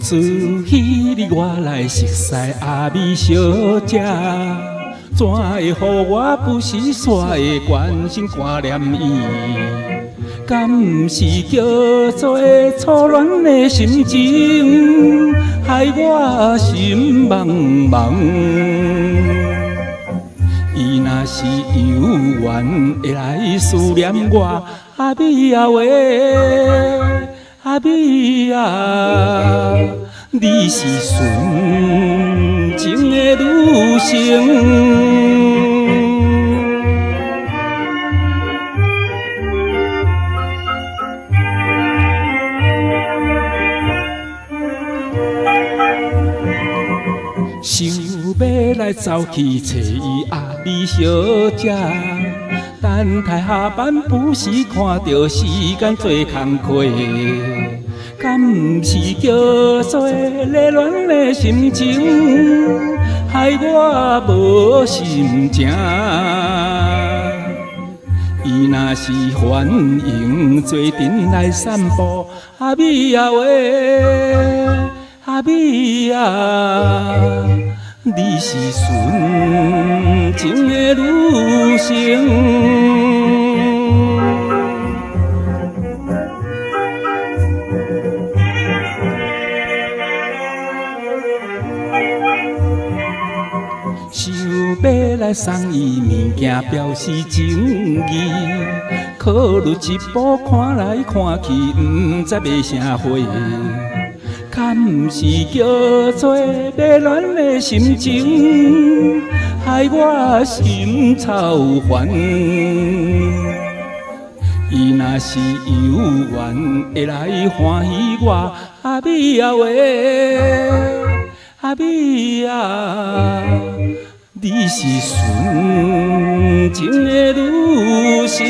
自迄日我来熟悉阿美小姐，怎会予我不时煞会关心挂念伊？敢毋是叫做初恋的心情，害我心茫茫。伊若是有缘会来思念我，阿美啊喂，阿美啊，你是纯情的女性。想要来走去找伊阿美小姐，等待下班不时看到时间做工课，敢毋是叫做热恋的心情，害我无心情。伊若是欢迎做阵来散步，阿美啊喂，阿美啊，你是纯情的女性。想要来送伊物件表示情意，考虑一步看来看去，毋知要啥货。敢毋是叫做热恋的心情，害我心操烦。伊若是有缘会来欢喜我，阿美啊喂，阿美啊，你是纯情的女性。